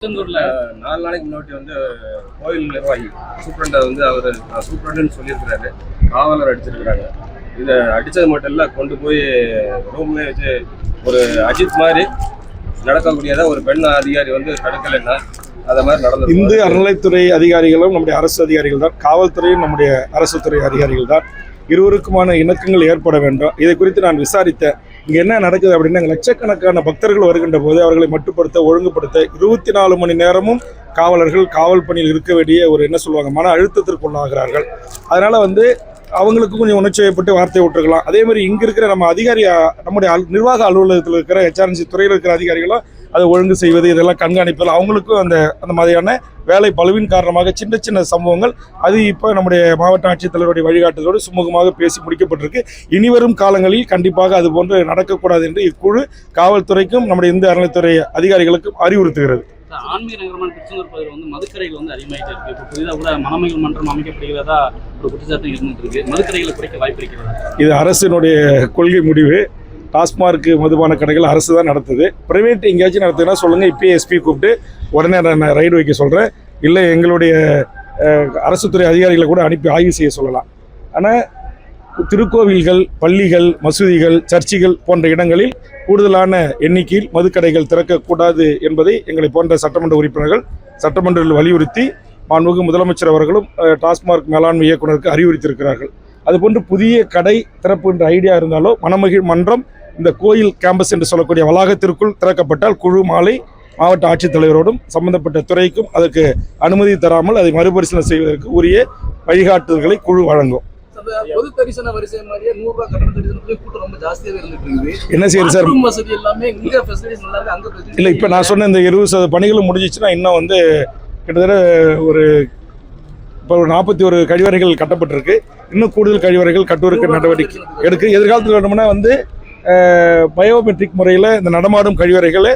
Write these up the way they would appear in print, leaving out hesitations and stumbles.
திருச்செந்தூர்ல 4 நாளைக்கு முன்னாடி கோயில் நிர்வாகி சூப்பரண்டை அவர் சூப்பரண்டுன்னு சொல்லியிருக்கிறாரு. காவலர் அடிச்சிருக்கிறாங்க. இதை அடித்தது மட்டும் இல்லை, கொண்டு போய் ரூம்லேயே வச்சு ஒரு அஜித் மாதிரி நடக்கக்கூடியதா ஒரு பெண் அதிகாரி தடுக்கலைன்னா அதை மாதிரி நடந்தது. இந்து அறநிலைத்துறை அதிகாரிகளும் நம்முடைய அரசு அதிகாரிகள் தான், காவல்துறையும் நம்முடைய அரசு துறை அதிகாரிகள் தான். இருவருக்குமான இணக்கங்கள் ஏற்பட வேண்டும். இதை குறித்து நான் விசாரித்தேன். இங்கே என்ன நடக்குது அப்படின்னா, லட்சக்கணக்கான பக்தர்கள் வருகின்ற போது அவர்களை மட்டுப்படுத்த, ஒழுங்குபடுத்த 24 மணி நேரமும் காவலர்கள் காவல் பணியில் இருக்க வேண்டிய ஒரு மன அழுத்தத்திற்கு உள்ளாகிறார்கள். அதனால் அவங்களுக்கு கொஞ்சம் உணர்ச்சி வயப்பட்டு வார்த்தை விட்டுருக்கலாம். அதே மாதிரி இங்கே இருக்கிற நம்முடைய நிர்வாக அலுவலகத்தில் இருக்கிற HRNC துறையில் இருக்கிற அதிகாரிகளும் அதை ஒழுங்கு செய்வது, இதெல்லாம் கண்காணிப்பதில் அவங்களுக்கும் அந்த மாதிரியான வேலை பளுவின் காரணமாக சின்ன சின்ன சம்பவங்கள் அது இப்போ நம்முடைய மாவட்ட ஆட்சித்தலைவருடைய வழிகாட்டுதலோடு சுமூகமாக பேசி முடிக்கப்பட்டிருக்கு. இனிவரும் காலங்களில் கண்டிப்பாக அது போன்று நடக்கக்கூடாது என்று இக்குழு காவல்துறைக்கும் நம்முடைய இந்து அறநிலைத்துறை அதிகாரிகளுக்கும் அறிவுறுத்துகிறது. ஆன்மீக நகரமான திருச்செந்தூர் பகுதியில் மதுக்கரைகள் அதிகமாகிட்டு இருக்கு. இப்போ புதிதாக கூட மணமகள் மன்றம் அமைக்கப்படுகிறதா ஒரு குற்றச்சாட்டு இருந்துட்டு இருக்கு. மதுக்கரைகளை குறைக்க வாய்ப்பு இருக்கிறதா? இது அரசினுடைய கொள்கை முடிவு. டாஸ்மார்க் மதுபான கடைகள் அரசு தான் நடத்துது. பிரைவேட் எங்கேயாச்சும் நடத்துதுன்னா சொல்லுங்கள், இப்பயே SP கூப்பிட்டு உடனே நான் ரைடு வைக்க சொல்கிறேன். இல்லை எங்களுடைய அரசு துறை அதிகாரிகளை கூட அனுப்பி ஆய்வு செய்ய சொல்லலாம். ஆனால் திருக்கோவில்கள், பள்ளிகள், மசூதிகள், சர்ச்சுகள் போன்ற இடங்களில் கூடுதலான எண்ணிக்கையில் மதுக்கடைகள் திறக்கக்கூடாது என்பதை எங்களை போன்ற சட்டமன்ற உறுப்பினர்கள் சட்டமன்றத்தில் வலியுறுத்தி மாண்புமிகு முதலமைச்சர் அவர்களும் டாஸ்மார்க் மேலாண்மை இயக்குநருக்கு அறிவுறுத்தியிருக்கிறார்கள். அதுபோன்று புதிய கடை திறப்பு என்ற ஐடியா இருந்தாலோ மணமகிழ் மன்றம் இந்த கோயில் கேம்பஸ் என்று சொல்லக்கூடிய வளாகத்திற்குள் திறக்கப்பட்டால் குழு மாலை மாவட்ட ஆட்சித்தலைவரோடும் சம்பந்தப்பட்ட துறைக்கும் அதற்கு அனுமதி தராமல் அதை மறுபரிசீலனை செய்வதற்கு உரிய வழிகாட்டுதல்களை குழு வழங்கும். பொது தரிசன வரிசை மாதிரியே 100 ரூபாய் கட்டண தரிசனத்துக்கு கூட்டம் ரொம்ப ஜாஸ்தியாவே இருந்துட்டு இருக்குது. என்ன செய்யுது சார்? வசதி எல்லாமே இங்க ஃபெசிலிட்டிஸ் நல்லா இருக்கு, அங்க ஃபெசிலிட்டி இல்லை. இப்போ நான் சொன்ன இந்த 20% பணிகளும் முடிஞ்சிச்சுன்னா இன்னும் கிட்டத்தட்ட ஒரு 41 கழிவறைகள் கட்டப்பட்டிருக்கு. இன்னும் கூடுதல் கழிவறைகள் கட்டுவதற்கு நடவடிக்கை எடுக்கு. எதிர்காலத்தில் வேணும்னா பயோமெட்ரிக் முறையில் இந்த நடமாடும் கழிவறைகளை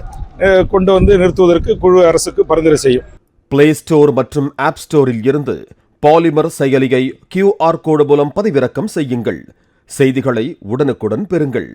கொண்டு நிறுத்துவதற்கு குழு அரசுக்கு பரிந்துரை செய்யும். பிளே ஸ்டோர் மற்றும் ஆப் ஸ்டோரில் இருந்து பாலிமர் செயலியை QR கோடு மூலம் பதிவிறக்கம் செய்யுங்கள். செய்திகளை உடனுக்குடன் பெறுங்கள்.